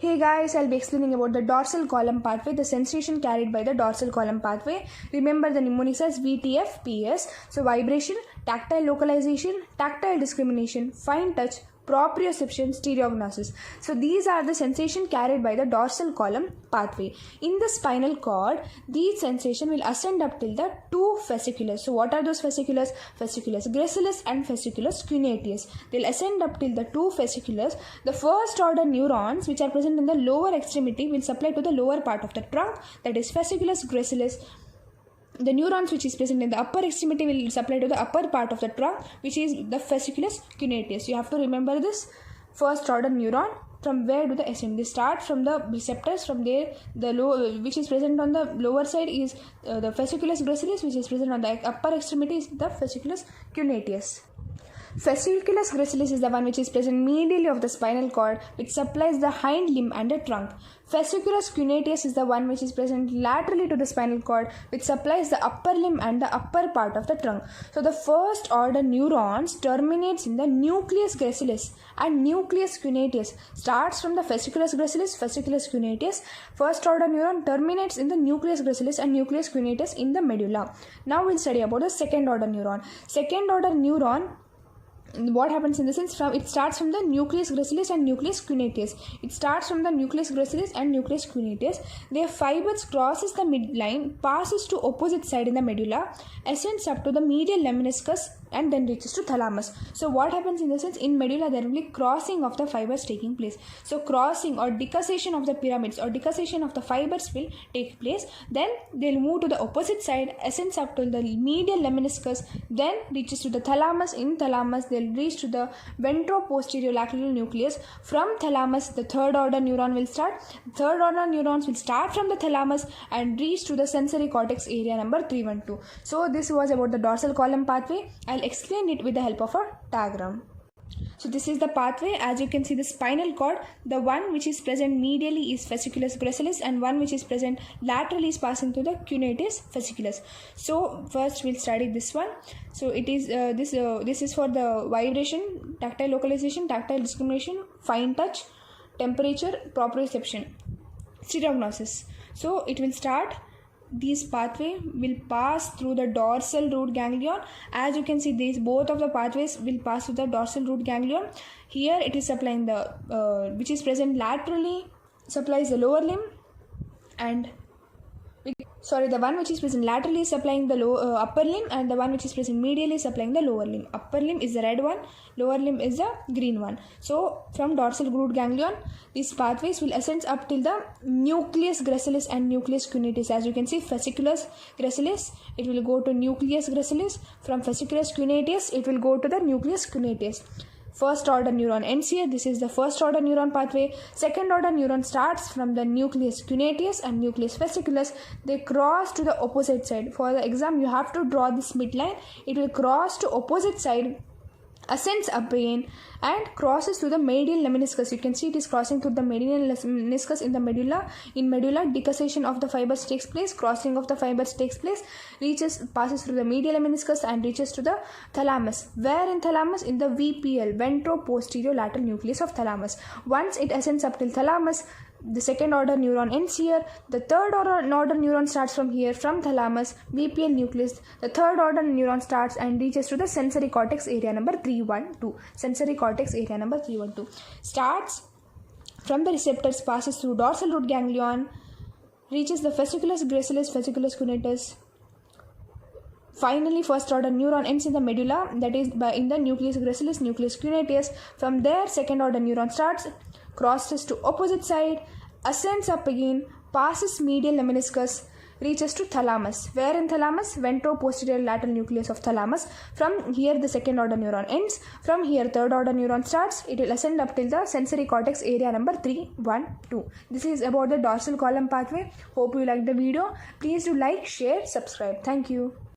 Hey guys, I'll be explaining about the dorsal column pathway, the sensation carried by the dorsal column pathway. Remember the mnemonics as VTF, PS. So vibration, tactile localization, tactile discrimination, fine touch, proprioception, stereognosis. So these are the sensation carried by the dorsal column pathway. In the spinal cord, these sensation will ascend up till the two fasciculus. So what are those fasciculus? Fasciculus gracilis and fasciculus cuneatus. They'll ascend up till the two fasciculus. The first order neurons which are present in the lower extremity will supply to the lower part of the trunk, that is fasciculus gracilis. The neurons which is present in the upper extremity will supply to the upper part of the trunk, which is the fasciculus cuneatus. You have to remember this first order neuron. From where do they ascend? They start from the receptors. From there, the low which is present on the lower side is the fasciculus gracilis, which is present on the upper extremity is the fasciculus cuneatus. Fasciculus gracilis is the one which is present medially of the spinal cord, which supplies the hind limb and the trunk. Fasciculus cuneatus is the one which is present laterally to the spinal cord, which supplies the upper limb and the upper part of the trunk. So the first order neurons terminates in the nucleus gracilis and nucleus cuneatus. Starts from the fasciculus gracilis, fasciculus cuneatus. First order neuron terminates in the nucleus gracilis and nucleus cuneatus in the medulla. Now we'll study about the second order neuron. Second order neuron, what happens in the sense, from it starts from the nucleus gracilis and nucleus cuneatus. It starts from the nucleus gracilis and nucleus cuneatus. Their fibers crosses the midline, passes to opposite side in the medulla, ascends up to the medial lemniscus and then reaches to thalamus. So what happens in the sense, in medulla there will be crossing of the fibers taking place. So crossing or decussation of the pyramids or decussation of the fibers will take place. Then they'll move to the opposite side, ascends up to the medial lemniscus, then reaches to the thalamus. In thalamus they'll reach to the ventro-posterior lateral nucleus. From thalamus the third order neuron will start. Third order neurons will start from the thalamus and reach to the sensory cortex area number 312. So this was about the dorsal column pathway. I'll explain it with the help of a diagram. So this is the pathway. As you can see, the spinal cord, the one which is present medially is fasciculus gracilis and one which is present laterally is passing to the cuneatus fasciculus. So first we'll study this one. So it is this is for the vibration, tactile localization, tactile discrimination, fine touch, temperature, proprioception, stereognosis. So it will start. This pathway will pass through the dorsal root ganglion. As you can see, these both of the pathways will pass through the dorsal root ganglion. Here it is supplying the which is present laterally supplies the lower limb, and the one which is present laterally is supplying the upper limb, and the one which is present medially is supplying the lower limb. Upper limb is the red one, lower limb is the green one. So from dorsal root ganglion, these pathways will ascend up till the nucleus gracilis and nucleus cuneatus. As you can see, fasciculus gracilis, it will go to nucleus gracilis. From fasciculus cuneatus, it will go to the nucleus cuneatus. First order neuron ends here. This is the first order neuron pathway. Second order neuron starts from the nucleus cuneatus and nucleus fasciculus. They cross to the opposite side. For the exam, you have to draw this midline. It will cross to opposite side, ascends up again and crosses to the medial lemniscus. You can see it is crossing through the medial lemniscus in the medulla. In medulla, decussation of the fibers takes place, crossing of the fibers takes place, passes through the medial lemniscus and reaches to the thalamus. Where in thalamus? In the VPL, ventro-posterior lateral nucleus of thalamus. Once it ascends up till thalamus, the second order neuron ends here. The third order neuron starts from here, from thalamus, VPL nucleus. The third order neuron starts and reaches to the sensory cortex area number 312. Sensory cortex area number 312. Starts from the receptors, passes through dorsal root ganglion, reaches the fasciculus gracilis, fasciculus cuneatus. Finally, first order neuron ends in the medulla, that is in the nucleus gracilis, nucleus cuneatus. From there, second order neuron starts, crosses to opposite side, ascends up again, passes medial lemniscus, reaches to thalamus. Where in thalamus? Ventro-posterior lateral nucleus of thalamus. From here the second order neuron ends. From here third order neuron starts. It will ascend up till the sensory cortex area number 312. This is about the dorsal column pathway. Hope you liked the video. Please do like, share, subscribe. Thank you.